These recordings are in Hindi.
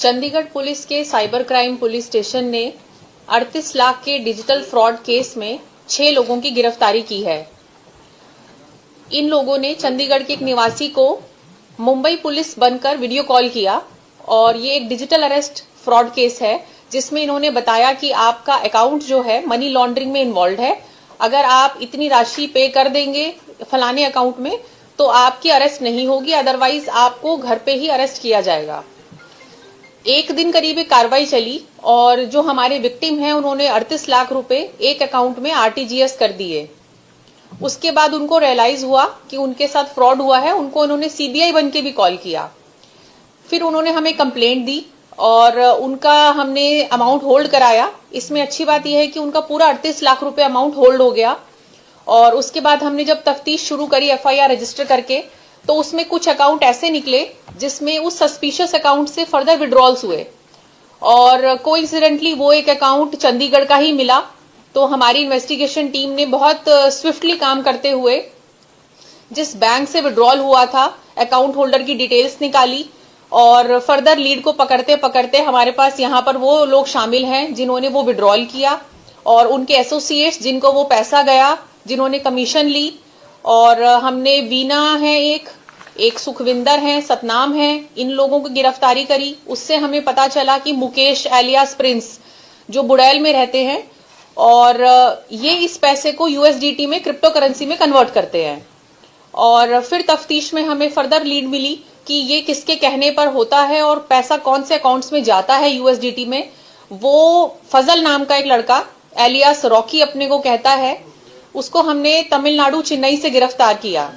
चंडीगढ़ पुलिस के साइबर क्राइम पुलिस स्टेशन ने 38 लाख के डिजिटल फ्रॉड केस में 6 लोगों की गिरफ्तारी की है। इन लोगों ने चंडीगढ़ के एक निवासी को मुंबई पुलिस बनकर वीडियो कॉल किया और ये एक डिजिटल अरेस्ट फ्रॉड केस है, जिसमें इन्होंने बताया कि आपका अकाउंट जो है मनी लॉन्ड्रिंग में इन्वॉल्व है। अगर आप इतनी राशि पे कर देंगे फलाने अकाउंट में तो आपकी अरेस्ट नहीं होगी, अदरवाइज आपको घर पे ही अरेस्ट किया जाएगा। एक दिन करीब एक कार्रवाई चली और जो हमारे विक्टिम हैं उन्होंने 38 लाख रुपए एक अकाउंट में आरटीजीएस कर दिए। उसके बाद उनको रियलाइज हुआ कि उनके साथ फ्रॉड हुआ है। उनको उन्होंने सीबीआई बन के भी कॉल किया। फिर उन्होंने हमें कंप्लेंट दी और उनका हमने अमाउंट होल्ड कराया। इसमें अच्छी बात यह है कि उनका पूरा 38 लाख रुपए अमाउंट होल्ड हो गया। और उसके बाद हमने जब तफ्तीश शुरू करी एफआईआर रजिस्टर करके, तो उसमें कुछ अकाउंट ऐसे निकले जिसमें उस सस्पिशियस अकाउंट से फर्दर विड्रॉल्स हुए और कोइंसिडेंटली वो एक अकाउंट चंडीगढ़ का ही मिला। तो हमारी इन्वेस्टिगेशन टीम ने बहुत स्विफ्टली काम करते हुए जिस बैंक से विड्रॉल हुआ था अकाउंट होल्डर की डिटेल्स निकाली और फर्दर लीड को पकड़ते पकड़ते हमारे पास यहाँ पर वो लोग शामिल हैं जिन्होंने वो विड्रॉल किया और उनके एसोसिएट्स जिनको वो पैसा गया, जिन्होंने कमीशन ली। और हमने वीना है, एक सुखविंदर है, सतनाम है, इन लोगों को गिरफ्तारी करी। उससे हमें पता चला कि मुकेश एलियास प्रिंस जो बुड़ैल में रहते हैं और ये इस पैसे को यूएसडीटी में क्रिप्टो करेंसी में कन्वर्ट करते हैं। और फिर तफ्तीश में हमें फर्दर लीड मिली कि ये किसके कहने पर होता है और पैसा कौन से अकाउंट्स में जाता है यूएसडीटी में। वो फजल नाम का एक लड़का एलियास रॉकी अपने को कहता है, उसको हमने तमिलनाडु चेन्नई से गिरफ्तार किया।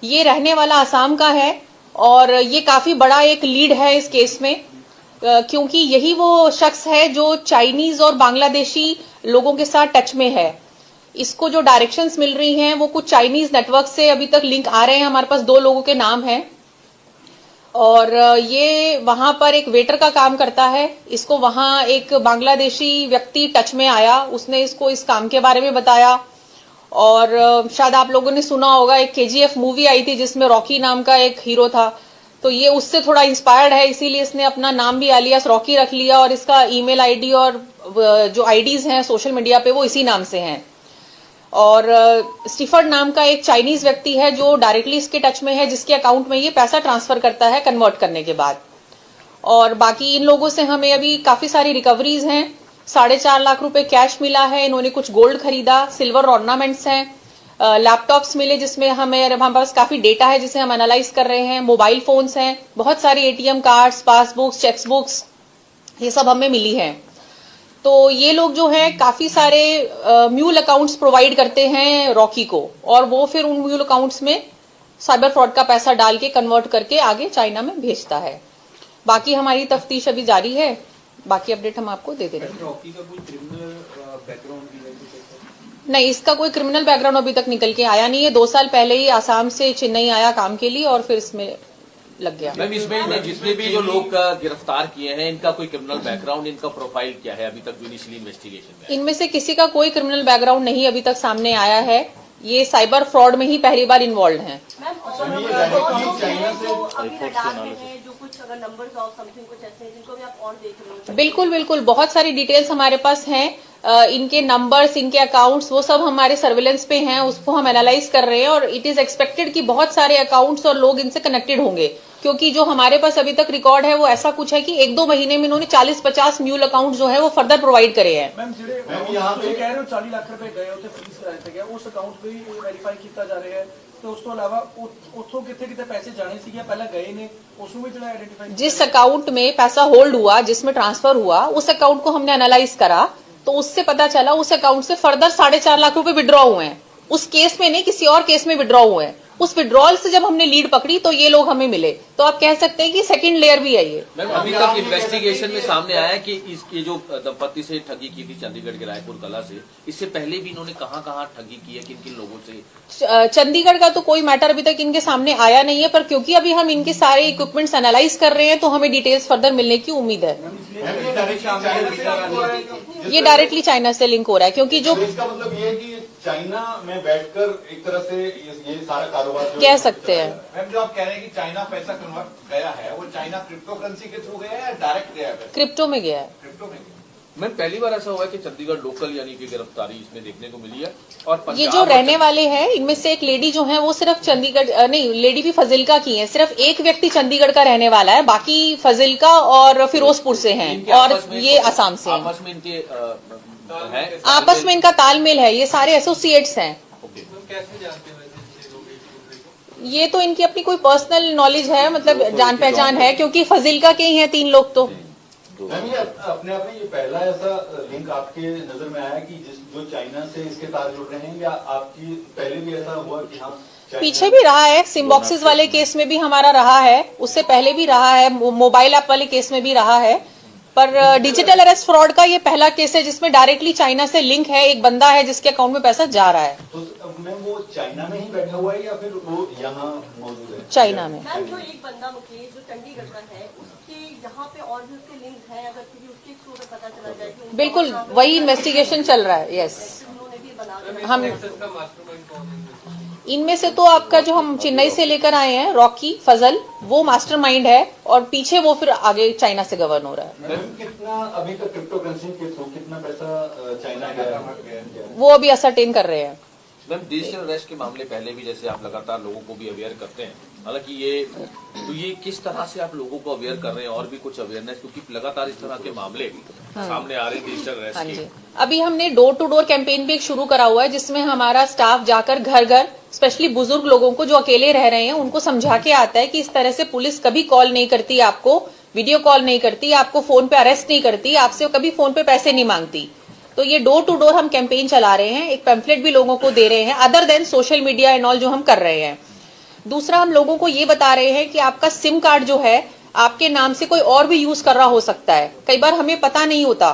ये रहने वाला आसाम का है और ये काफी बड़ा एक लीड है इस केस में, क्योंकि यही वो शख्स है जो चाइनीज और बांग्लादेशी लोगों के साथ टच में है। इसको जो डायरेक्शंस मिल रही हैं वो कुछ चाइनीज नेटवर्क से अभी तक लिंक आ रहे हैं। हमारे पास 2 लोगों के नाम हैं और ये वहां पर एक वेटर का काम करता है। इसको वहां एक बांग्लादेशी व्यक्ति टच में आया, उसने इसको इस काम के बारे में बताया। और शायद आप लोगों ने सुना होगा एक केजीएफ मूवी आई थी जिसमें रॉकी नाम का एक हीरो था, तो ये उससे थोड़ा इंस्पायर्ड है, इसीलिए इसने अपना नाम भी एलियास रॉकी रख लिया और इसका ईमेल आईडी और जो आईडीज हैं सोशल मीडिया पे वो इसी नाम से हैं। और स्टीफर्ड नाम का एक चाइनीज व्यक्ति है जो डायरेक्टली इसके टच में है, जिसके अकाउंट में ये पैसा ट्रांसफर करता है कन्वर्ट करने के बाद। और बाकी इन लोगों से हमें अभी काफी सारी रिकवरीज हैं। 4.5 लाख रुपए कैश मिला है, इन्होंने कुछ गोल्ड खरीदा, सिल्वर ऑर्नामेंट्स हैं, लैपटॉप्स मिले जिसमें हमारे पास काफी डेटा है जिसे हम एनालाइज कर रहे हैं, मोबाइल फोन्स हैं, बहुत सारी ATM cards, passbooks, cheques books, ये सब हमें मिली है। तो ये लोग जो हैं काफी सारे म्यूल अकाउंट्स प्रोवाइड करते हैं रॉकी को और वो फिर उन म्यूल अकाउंट्स में साइबर फ्रॉड का पैसा डाल के कन्वर्ट करके आगे चाइना में भेजता है। बाकी हमारी तफ्तीश अभी जारी है, बाकी अपडेट हम आपको देते रहेंगे। रॉकी का कोई क्रिमिनल बैकग्राउंड भी है? नहीं, इसका कोई क्रिमिनल बैकग्राउंड अभी तक निकल के आया नहीं है। 2 साल पहले ही आसाम से चेन्नई आया काम के लिए और फिर इसमें लग गया। मैम, इसमें जितने भी जो लोग गिरफ्तार किए हैं इनका कोई क्रिमिनल बैकग्राउंड, इनका प्रोफाइल क्या है अभी तक जो इनिशियली इन्वेस्टिगेशन में? इनमें से किसी का कोई क्रिमिनल बैकग्राउंड नहीं अभी तक सामने आया है। ये साइबर फ्रॉड में ही पहली बार इन्वॉल्व हैं। बिल्कुल बिल्कुल, बहुत सारी डिटेल्स हमारे पास हैं। इनके नंबर्स, इनके अकाउंट्स, वो सब हमारे सर्विलेंस पे हैं, उसको हम एनालाइज कर रहे हैं और इट इज एक्सपेक्टेड कि बहुत सारे अकाउंट्स और लोग इनसे कनेक्टेड होंगे, क्योंकि जो हमारे पास अभी तक रिकॉर्ड है वो ऐसा कुछ है कि 1-2 महीने में इन्होंने 40-50 म्यूल अकाउंट जो है वो फर्दर प्रोवाइड करे हैं। मैम, यहाँ पे कह रहे हो 40 लाख रुपए गए होते फ्रीज कराए थे, क्या उस अकाउंट पे ही वेरीफाई किया जा रहा है? तो उस तो अलावा उतो कितने पैसे जाने सी पहले गए ने उसमें भी जरा आइडेंटिफाई। जिस अकाउंट में पैसा होल्ड हुआ, जिसमें ट्रांसफर हुआ, उस अकाउंट को हमने एनालाइज करा तो उससे पता चला उस अकाउंट से फर्दर 4.5 लाख रुपए विड्रॉ हुए हैं। उस केस में नहीं, किसी और केस में विड्रॉ हुए हैं। उस विड्रॉल से जब हमने लीड पकड़ी तो ये लोग हमें मिले, तो आप कह सकते हैं कि सेकंड लेयर भी है ये। मैम, अभी तक इन्वेस्टिगेशन में सामने आया है कि इसकी जो दंपत्ति से ठगी की थी चंडीगढ़ के रायपुर कला से, इससे पहले भी इन्होंने कहाँ ठगी की है, किन किन लोगों से? चंडीगढ़ का तो कोई मैटर अभी तक इनके सामने आया नहीं है, पर क्योंकि अभी हम इनके सारे इक्विपमेंट्स एनालाइज कर रहे हैं तो हमें डिटेल्स फर्दर मिलने की उम्मीद है। ये डायरेक्टली चाइना से लिंक हो रहा है, क्योंकि जो चाइना में बैठकर एक तरह से ये सारा कारोबार जो कह सकते हैं। मैम जो आप कह रहे हैं कि चाइना पैसा कन्वर्ट गया है, वो चाइना क्रिप्टो करेंसी के थ्रू गया है या डायरेक्ट गया है पैसा? क्रिप्टो में गया है। क्रिप्टो में गया। मैम पहली बार ऐसा हुआ है कि चंडीगढ़ लोकल यानी कि गिरफ्तारी इसमें देखने को मिली है। और ये पंजाब जो और रहने वाले हैं इनमें से एक लेडी जो है वो सिर्फ चंडीगढ़ नहीं, लेडी भी फजिल्का की है। सिर्फ एक व्यक्ति चंडीगढ़ का रहने वाला है, बाकी फजिल्का और फिरोजपुर से हैं इनके और आपस में ये असम से हैं। आपस में इनके हैं आपस में इनका तालमेल है, ये सारे एसोसिएट्स हैं। ओके। कैसे जानते हैं वैसे लोग एक दूसरे को? ये तो इनकी अपनी कोई पर्सनल नॉलेज है, मतलब जान पहचान है, क्योंकि फजिल्का के ही हैं 3 लोग तो। मैम ये अपने आप में ये पहला ऐसा लिंक आपके नजर में आया कि जो चाइना से इसके तार जुड़ रहे हैं, या आपकी पहले भी ऐसा हुआ कि हाँ चाइना- पीछे भी रहा है, सिम बॉक्सेस वाले केस में भी हमारा रहा है, उससे पहले भी रहा है, मोबाइल ऐप वाले केस में भी रहा है, पर डिजिटल अरेस्ट फ्रॉड का ये पहला केस है जिसमें डायरेक्टली चाइना से लिंक है। एक बंदा है जिसके अकाउंट में पैसा जा रहा है तो मैम वो चाइना में ही बैठा हुआ है या फिर वो यहाँ मौजूद है? चाइना में। मैम जो एक बंदा मुकेश जो चंडीगढ़ का है, उसके यहाँ पे और भी उसके लिंक है, अगर किसी उसके थ्रू से पता चला जाए कि उनका बिल्कुल वहाँ पे वही इन्वेस्टिगेशन चल रहा है। यस, उन्होंने भी बना के हम इनमें से तो आपका जो हम चेन्नई से लेकर आए हैं रॉकी फजल, वो मास्टरमाइंड है और पीछे वो फिर आगे चाइना से गवर्न हो रहा है। मैम कितना अभी तक क्रिप्टो करेंसी के थ्रू कितना पैसा चाइना गया? वो अभी असरटेन कर रहे हैं। मैम डिजिटल अरेस्ट के मामले पहले भी जैसे आप लगातार लोगों को भी अवेयर करते हैं, हालांकि ये किस तरह से आप लोगों को अवेयर कर रहे हैं और भी कुछ अवेयरनेस, क्योंकि लगातार इस तरह के मामले सामने आ रहे हैं डिजिटल हाँ अरेस्ट जी, के। अभी हमने डोर टू डोर कैंपेन भी एक शुरू करा हुआ है जिसमें हमारा स्टाफ जाकर घर घर स्पेशली बुजुर्ग लोगों को जो अकेले रह रहे हैं उनको समझा के आता है कि इस तरह से पुलिस कभी कॉल नहीं करती, आपको वीडियो कॉल नहीं करती, आपको फोन पे अरेस्ट नहीं करती, आपसे कभी फोन पे पैसे नहीं मांगती। तो ये डोर टू डोर हम कैंपेन चला रहे हैं, एक पैम्फलेट भी लोगों को दे रहे हैं other than social media and all जो हम कर रहे हैं। दूसरा हम लोगों को ये बता रहे हैं कि आपका सिम कार्ड जो है आपके नाम से कोई और भी यूज कर रहा हो सकता है, कई बार हमें पता नहीं होता।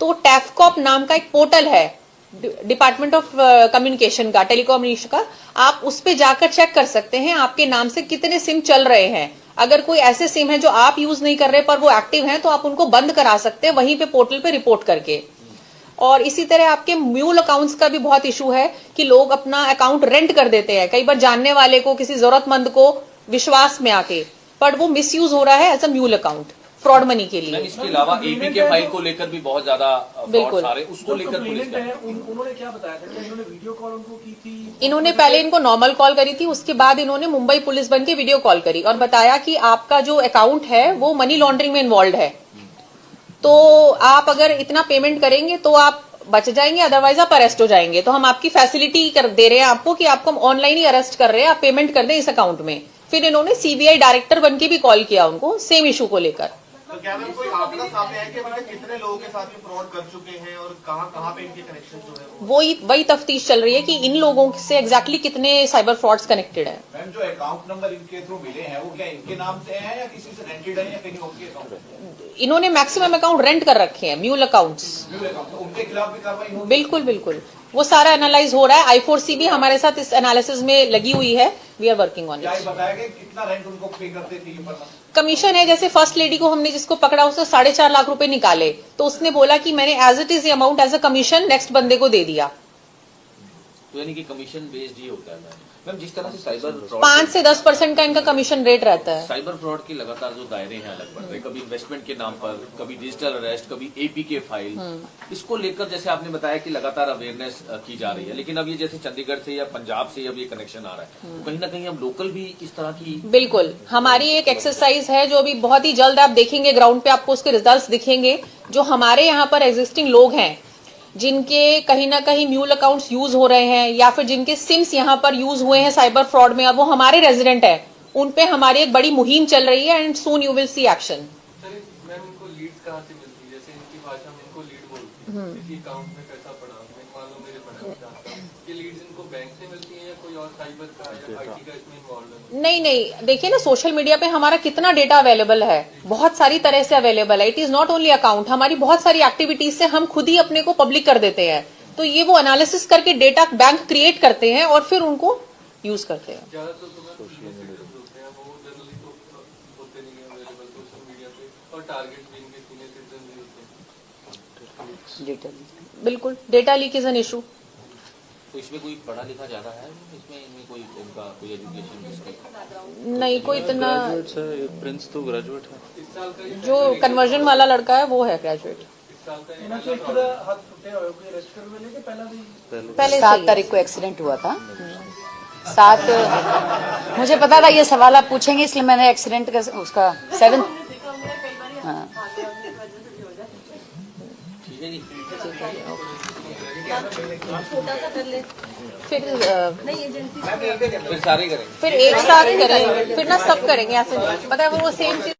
तो टैफकॉप नाम का एक पोर्टल है डिपार्टमेंट ऑफ कम्युनिकेशन का, टेलीकम्युनिकेशन का, आप उस पे जाकर चेक कर सकते हैं आपके नाम से कितने सिम चल रहे हैं। अगर कोई ऐसे सिम है जो आप यूज नहीं कर रहे पर वो एक्टिव हैं तो आप उनको बंद करा सकते हैं वहीं पे पोर्टल पे रिपोर्ट करके। और इसी तरह आपके म्यूल अकाउंट्स का भी बहुत इशू है कि लोग अपना अकाउंट रेंट कर देते हैं, कई बार जानने वाले को, किसी जरूरतमंद को विश्वास में आके, पर वो मिसयूज हो रहा है as a mule account fraud money के मैम लिए। इसके अलावा एपी के फाइल को लेकर भी बहुत ज्यादा बिल्कुल। फ्रॉड सारे, उसको लेकर पुलिस कंप्लेनेंट का है उन्होंने क्या बताया था? क्या इन्होंने वीडियो कॉल उनको की थी? इन्होंने पहले इनको नॉर्मल कॉल करी थी, उसके बाद इन्होंने मुंबई पुलिस बन के वीडियो कॉल करी और बताया कि आपका जो अकाउंट है वो मनी लॉन्ड्रिंग में इन्वॉल्व है, तो आप अगर इतना पेमेंट करेंगे तो आप बच जाएंगे, अदरवाइज आप अरेस्ट हो जाएंगे। तो हम आपकी फैसिलिटी दे रहे हैं आपको कि आपको हम ऑनलाइन ही अरेस्ट कर रहे हैं, आप पेमेंट कर दें इस अकाउंट में। फिर इन्होंने सीबीआई डायरेक्टर बन के भी कॉल किया उनको सेम इशू को लेकर। तो क्या मैम कोई आंकड़ा सामने है कि अभी तक कितने लोगों के साथ ये फ्रॉड कर चुके हैं और कहाँ पे इनके कनेक्शन जो है वो? वही तफ्तीश चल रही है कि इन लोगों से एग्जैक्टली कितने साइबर फ्रॉड्स कनेक्टेड है। मैम जो अकाउंट नंबर इनके थ्रू मिले हैं वो क्या इनके नाम से हैं या किसी से रेंटेड है या कहीं और के अकाउंट? इन्होंने मैक्सिमम अकाउंट रेंट कर रखे हैं, म्यूल अकाउंट्स। तो उनके खिलाफ भी कार्रवाई होगी? बिल्कुल बिल्कुल, वो सारा एनालाइज हो रहा है। I4C भी हमारे साथ इस एनालिसिस में लगी हुई है, वी आर वर्किंग ऑन क्या ये इट। बताया कि कितना रेंट उनको पे करते थे ये पता? कमीशन है, जैसे फर्स्ट लेडी को हमने जिसको पकड़ा उससे 4.5 लाख रुपए निकाले, तो उसने बोला कि मैंने as it is amount as a commission next बंदे को दे दिया। तो यानी कि कमीशन बेस्ड ही होता है मैम जिस तरह से साइबर फ्रॉड 5 से 10% का इनका कमीशन रेट रहता है। साइबर फ्रॉड के लगातार जो दायरे हैं अलग बढ़ रहे हैं, कभी इन्वेस्टमेंट के नाम पर, कभी डिजिटल अरेस्ट, कभी एपी के फाइल, इसको लेकर जैसे आपने बताया कि लगातार अवेयरनेस की जा रही है, लेकिन अब ये जैसे चंडीगढ़ से या पंजाब से अब ये कनेक्शन आ रहा है, तो कहीं ना कहीं अब लोकल भी इस तरह की बिल्कुल, हमारी एक एक्सरसाइज है जो अभी बहुत ही जल्द आप देखेंगे, ग्राउंड पे आपको उसके रिजल्ट्स दिखेंगे। जो हमारे यहाँ पर एग्जिस्टिंग लोग हैं जिनके कहीं ना कहीं म्यूल अकाउंट्स यूज हो रहे हैं या फिर जिनके सिम्स यहाँ पर यूज हुए हैं साइबर फ्रॉड में और वो हमारे रेजिडेंट है, उन पे हमारी एक बड़ी मुहिम चल रही है and soon you will see action. Sir ma'am इनको लीड्स कहाँ से मिलती है? जैसे इनकी भाषा में इनको लीड बोलते हैं, इसी अकाउंट में पैसा पड़ा, मैं मान लो मेरे पड़ा चाहता हूँ, ये लीड्स इनको बैंक से मिलती है या कोई और साइबर का या आईटी का इसमें इन्वॉल्व है? नहीं, देखिए ना सोशल मीडिया पे हमारा कितना डेटा अवेलेबल है, बहुत सारी तरह से अवेलेबल है। It is not only account, हमारी बहुत सारी एक्टिविटीज से हम खुद ही अपने को पब्लिक कर देते हैं। तो ये वो एनालिसिस करके डेटा बैंक क्रिएट करते हैं और फिर उनको यूज करते हैं। ज्यादातर तो मैम सीनियर होते हैं, वो जनरली तो होते नहीं है अवेलेबल सोशल मीडिया पे, और टारगेट भी इनके सीनियर सिटीजन भी होते हैं। बिल्कुल, data leak is an issue. तो इसमें कोई पढ़ा लिखा ज्यादा है इसमें, इनमें कोई इनका कोई एजुकेशन हिस्ट्री? नहीं कोई इतना, प्रिंस तो ग्रेजुएट है। इस साल का ये जो कन्वर्जन वाला लड़का है वो है ग्रेजुएट। इस साल का ये ਇਹਨਾਂ ਚੋਂ ਇੱਕ ਦਾ ਹੱਥ ਟੁੱਟਿਆ ਹੋਇਆ, ਕੋਈ ਅਰੈਸਟ ਕਰਨ ਵੇਲੇ ਕਿ ਪਹਿਲਾਂ ਦੀ? पहले से 7 ही। तारीख को एक्सीडेंट हुआ था। 7 मुझे पता था ये सवाल आप पूछेंगे, इसलिए मैंने एक्सीडेंट का उसका 7 हमने देखा हमने कई बार हाँ। आगे हमने वजह से भी हो जाए। ठीक है जी। छोटा सा कर ले, फिर नहीं एजेंसी फिर सारे करेंगे। फिर एक साथ करें, फिर ना सब करेंगे ऐसे नहीं। पता है वो सेम चीज